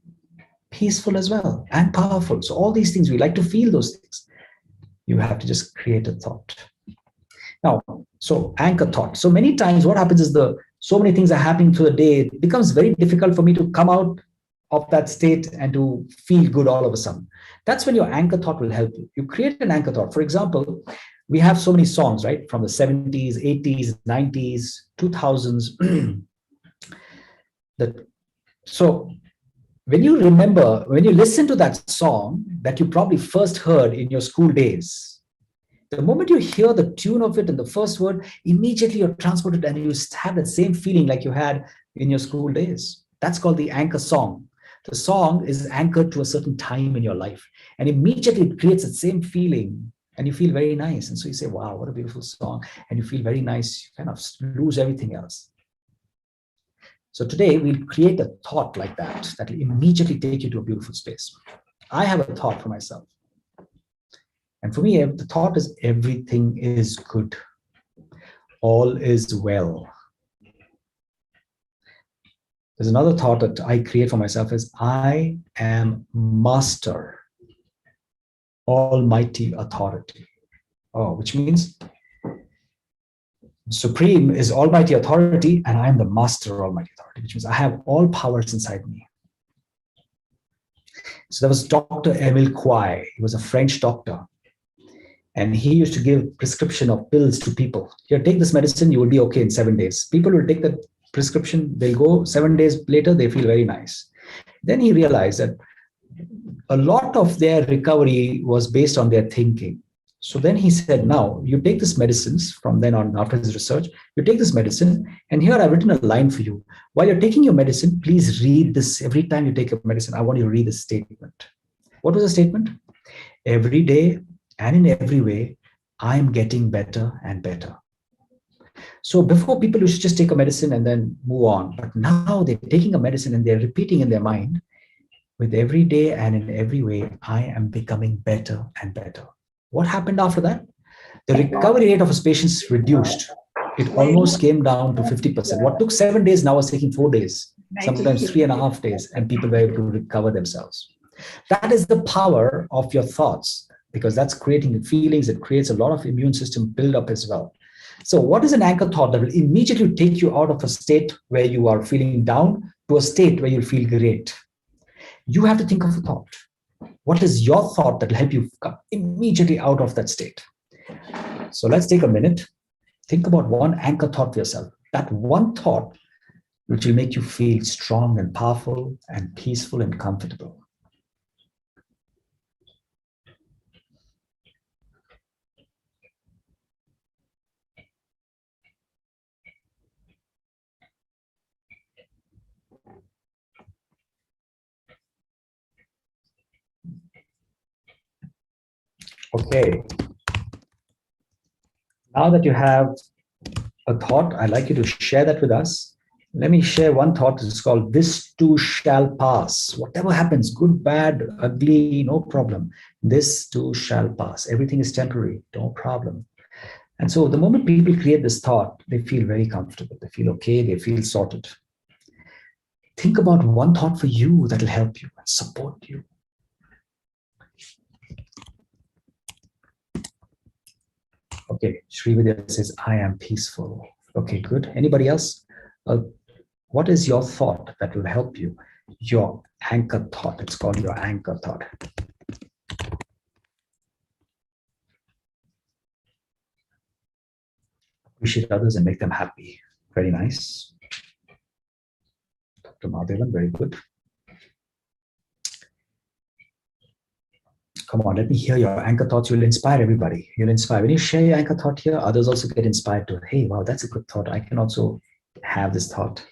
peaceful as well and powerful. So all these things, we like to feel those things. You have to just create a thought. Now, so anchor thought. So many times what happens is so many things are happening through the day. It becomes very difficult for me to come out of that state and to feel good all of a sudden. That's when your anchor thought will help you. You create an anchor thought. For example, we have so many songs, right? From the 70s, 80s, 90s, 2000s. that so when you remember, when you listen to that song that you probably first heard in your school days, the moment you hear the tune of it and the first word, immediately you're transported and you have that same feeling like you had in your school days. That's called the anchor song. The song is anchored to a certain time in your life, and immediately it creates that same feeling, and you feel very nice. And so you say, wow, what a beautiful song. And you feel very nice. You kind of lose everything else. So today we'll create a thought like that will immediately take you to a beautiful space. I have a thought for myself. And for me, the thought is everything is good. All is well. There's another thought that I create for myself is I am master, almighty authority. Oh, which means supreme is almighty authority, and I am the master almighty authority, which means I have all powers inside me. So there was Dr. Emile Coué. He was a French doctor. And he used to give prescription of pills to people. Here, take this medicine, you will be okay in 7 days. People will take the prescription, they'll go 7 days later, they feel very nice. Then he realized that a lot of their recovery was based on their thinking. So then he said, now you take this medicines from then on, after his research, you take this medicine, and here I've written a line for you. While you're taking your medicine, please read this. Every time you take a medicine, I want you to read this statement. What was the statement? Every day and in every way, I'm getting better and better. So before, people used to just take a medicine and then move on. But now they're taking a medicine and they're repeating in their mind, with every day and in every way, I am becoming better and better. What happened after that? The recovery rate of his patients reduced. It almost came down to 50%. What took 7 days now was taking 4 days, sometimes 3.5 days, and people were able to recover themselves. That is the power of your thoughts, because that's creating feelings. It creates a lot of immune system build-up as well. So what is an anchor thought that will immediately take you out of a state where you are feeling down to a state where you feel great? You have to think of a thought. What is your thought that will help you come immediately out of that state? So let's take a minute. Think about one anchor thought for yourself. That one thought which will make you feel strong and powerful and peaceful and comfortable. Okay. Now that you have a thought, I'd like you to share that with us. Let me share one thought. It's called, this too shall pass. Whatever happens, good, bad, ugly, no problem. This too shall pass. Everything is temporary, no problem. And so the moment people create this thought, they feel very comfortable. They feel okay. They feel sorted. Think about one thought for you that will help you and support you. Okay, Srividya says, I am peaceful. Okay, good. Anybody else? What is your thought that will help you? Your anchor thought. It's called your anchor thought. Appreciate others and make them happy. Very nice. Dr. Madhavan, very good. Come on, let me hear your anchor thoughts. You'll inspire everybody. You'll inspire. When you share your anchor thought here, others also get inspired to, hey, wow, that's a good thought. I can also have this thought.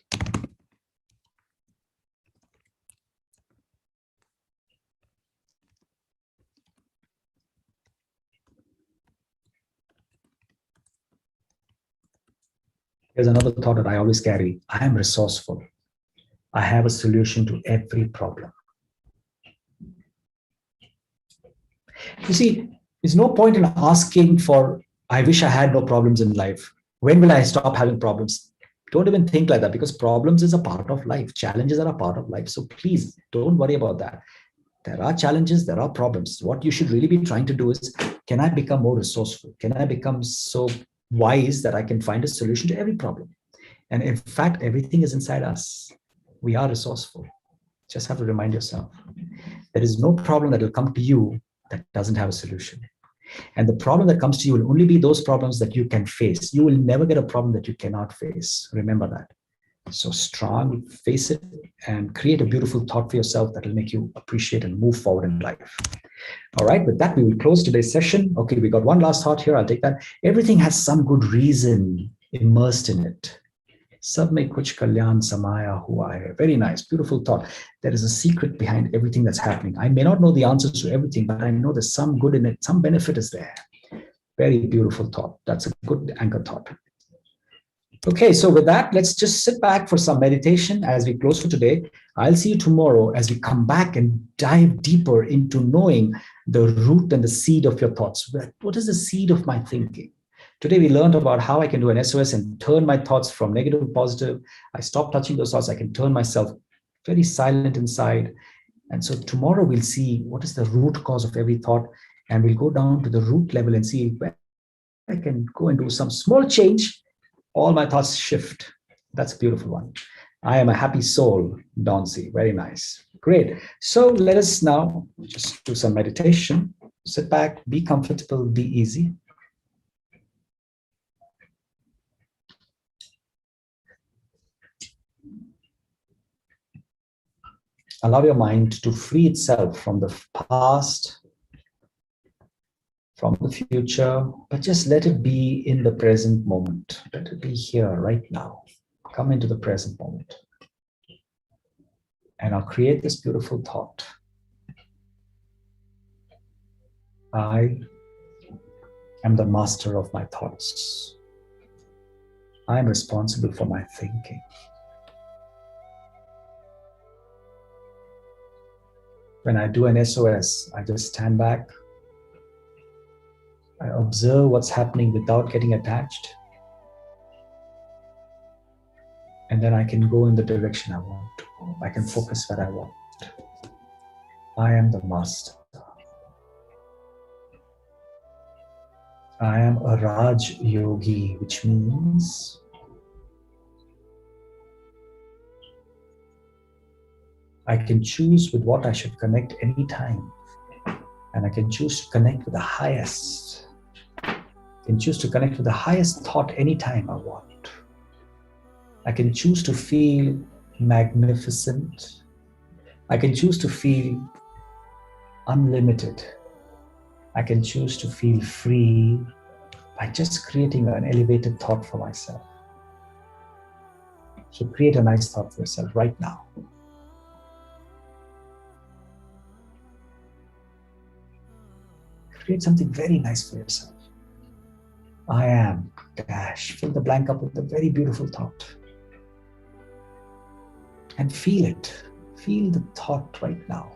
Here's another thought that I always carry. I am resourceful. I have a solution to every problem. You see, there's no point in asking for, I wish I had no problems in life. When will I stop having problems? Don't even think like that, because problems is a part of life. Challenges are a part of life. So please don't worry about that. There are challenges, there are problems. What you should really be trying to do is, can I become more resourceful? Can I become so wise that I can find a solution to every problem? And in fact, everything is inside us. We are resourceful. Just have to remind yourself. There is no problem that will come to you that doesn't have a solution. And the problem that comes to you will only be those problems that you can face. You will never get a problem that you cannot face. Remember that. So strong, face it, and create a beautiful thought for yourself that will make you appreciate and move forward in life. All right, with that, we will close today's session. Okay, we got one last thought here. I'll take that. Everything has some good reason immersed in it. Sab mein kuch kalyan samaya hua hai. Very nice, beautiful thought. There is a secret behind everything that's happening. I may not know the answers to everything, but I know there's some good in it. Some benefit is there. Very beautiful thought. That's a good anchor thought. Okay, so with that, let's just sit back for some meditation as we close for today. I'll see you tomorrow as we come back and dive deeper into knowing the root and the seed of your thoughts. What is the seed of my thinking? Today, we learned about how I can do an SOS and turn my thoughts from negative to positive. I stop touching those thoughts. I can turn myself very silent inside. And so tomorrow, we'll see what is the root cause of every thought. And we'll go down to the root level and see where I can go and do some small change. All my thoughts shift. That's a beautiful one. I am a happy soul, Donsi. Very nice. Great. So let us now just do some meditation. Sit back, be comfortable, be easy. Allow your mind to free itself from the past, from the future, but just let it be in the present moment. Let it be here right now. Come into the present moment. And I'll create this beautiful thought. I am the master of my thoughts. I am responsible for my thinking. When I do an SOS, I just stand back. I observe what's happening without getting attached. And then I can go in the direction I want to go. I can focus where I want. I am the master. I am a RajaYogi, which means I can choose with what I should connect anytime. And I can choose to connect with the highest. I can choose to connect with the highest thought anytime I want. I can choose to feel magnificent. I can choose to feel unlimited. I can choose to feel free by just creating an elevated thought for myself. So create a nice thought for yourself right now. Create something very nice for yourself. I am dash. Fill the blank up with a very beautiful thought. And feel it. Feel the thought right now.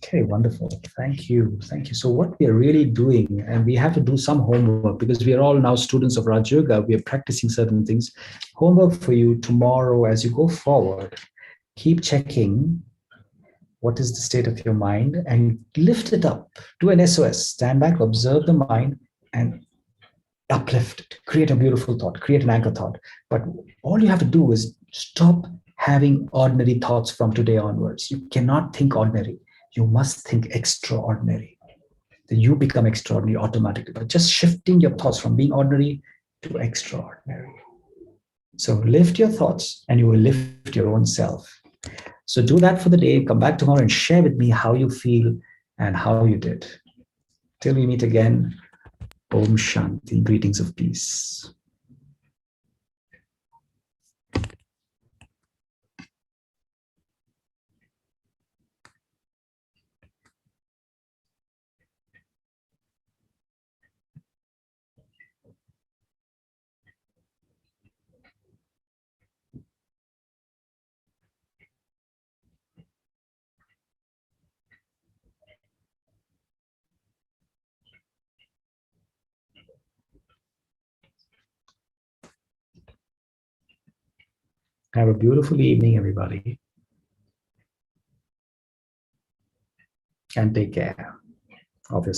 Okay, wonderful. Thank you. Thank you. So what we are really doing, and we have to do some homework because we are all now students of RajaYoga. We are practicing certain things. Homework for you tomorrow as you go forward. Keep checking what is the state of your mind and lift it up. Do an SOS. Stand back, observe the mind and uplift it. Create a beautiful thought. Create an anchor thought. But all you have to do is stop having ordinary thoughts from today onwards. You cannot think ordinary. You must think extraordinary. Then you become extraordinary automatically. But just shifting your thoughts from being ordinary to extraordinary. So lift your thoughts and you will lift your own self. So do that for the day. Come back tomorrow and share with me how you feel and how you did. Till we meet again, Om Shanti, greetings of peace. Have a beautiful evening, everybody, and take care of yourself.